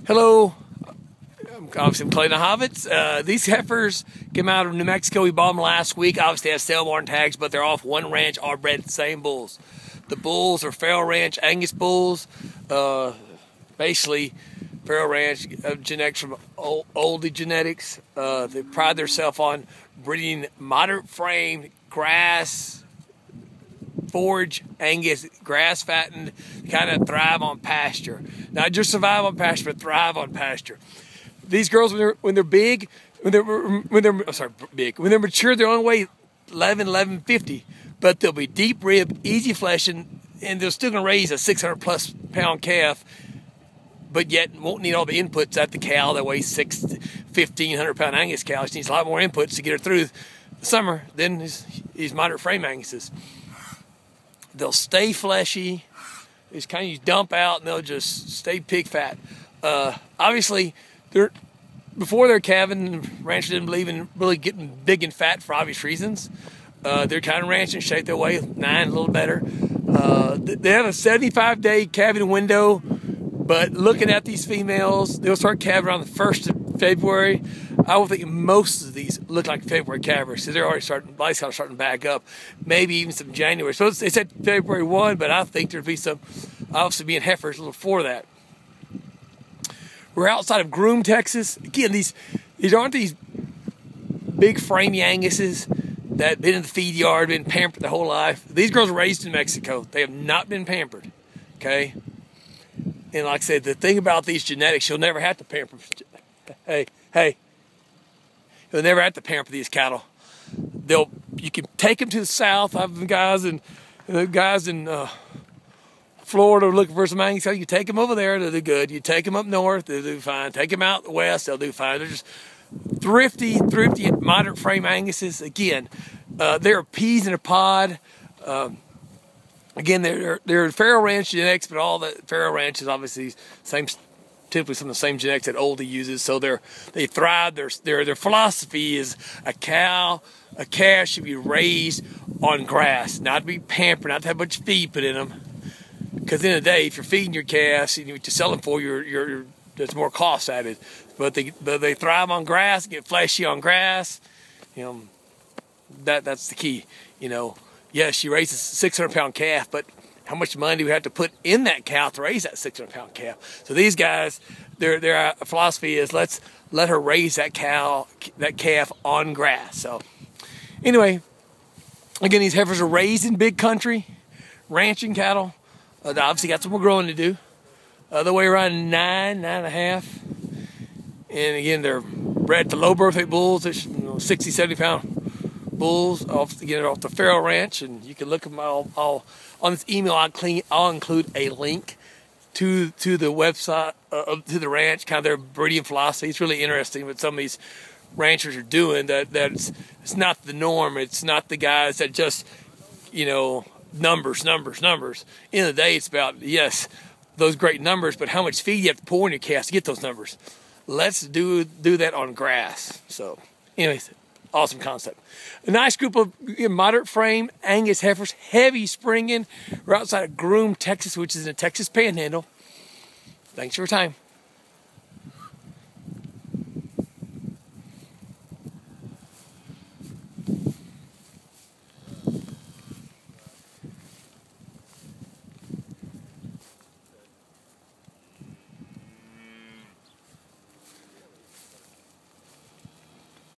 Hello, I'm obviously playing the Hobbits. These heifers came out of New Mexico. We bought them last week. Obviously, they have sale barn tags, but they're off one ranch, all bred the same bulls. The bulls are Pharo Ranch Angus bulls. Basically, Pharo Ranch genetics from oldie genetics. They pride themselves on breeding moderate framed grass, forage Angus, grass fattened, kind of thrive on pasture. Not just survive on pasture, but thrive on pasture. These girls, when they're big, when they're mature, they only weigh 1150, but they'll be deep rib, easy fleshing, and they're still gonna raise a 600+ pound calf, but yet won't need all the inputs that the cow that weighs 1,500 pound Angus cow. She needs a lot more inputs to get her through the summer than these moderate frame Anguses. They'll stay fleshy. It's kind of you dump out and they'll just stay pig fat. Obviously, before they're calving, ranchers didn't believe in really getting big and fat for obvious reasons. They're kind of ranching shape. They weigh 9, a little better. They have a 75-day calving window, but looking at these females, they'll start calving around the 1st of February. I would think most of these look like February calvers because they're already starting to back up, maybe even some January. So they said February 1, but I think there'd be some, obviously being heifers a little before that. We're outside of Groom, Texas. Again, these aren't these big framey Anguses that been in the feed yard, been pampered their whole life. These girls were raised in Mexico. They have not been pampered, okay? And like I said, the thing about these genetics, you'll never have to pamper. Hey. You'll never have to pamper these cattle. You can take them to the south. I've guys in Florida looking for some Angus. You take them over there, they'll do good. You take them up north, they'll do fine. Take them out west, they'll do fine. They're just thrifty, moderate frame Anguses. Again, they're peas in a pod. Again, they're Pharo Ranch genetics, but all the Pharo Ranch is obviously typically some of the same genetics that Oldie uses. So they thrive. Their philosophy is a calf should be raised on grass, not to be pampered, not to have much feed put in them. Because at the end of the day, if you're feeding your calves and what you sell them for, there's more cost added. But they thrive on grass, get fleshy on grass. You know, that's the key. You know, yes, she raises a 600-pound calf, but how much money do we have to put in that cow to raise that 600-pound calf? So these guys, their philosophy is let her raise that calf on grass. So anyway, again, these heifers are raised in big country, ranching cattle. They obviously got some more growing to do. They weigh around 9.5. And again, they're bred to low birth weight bulls. There's 60, 70-pound bulls off the Pharo Ranch, and you can look them all on this email. I'll include a link to the website, to the ranch, kind of their breeding philosophy. It's really interesting what some of these ranchers are doing. That it's not the norm. It's not the guys that just, numbers. End of the day, it's about, yes, those great numbers, but how much feed you have to pour in your calves to get those numbers. Let's do that on grass. So anyways, awesome concept. A nice group of moderate frame Angus heifers, heavy springing. We're outside of Groom, Texas, which is in the Texas Panhandle. Thanks for your time.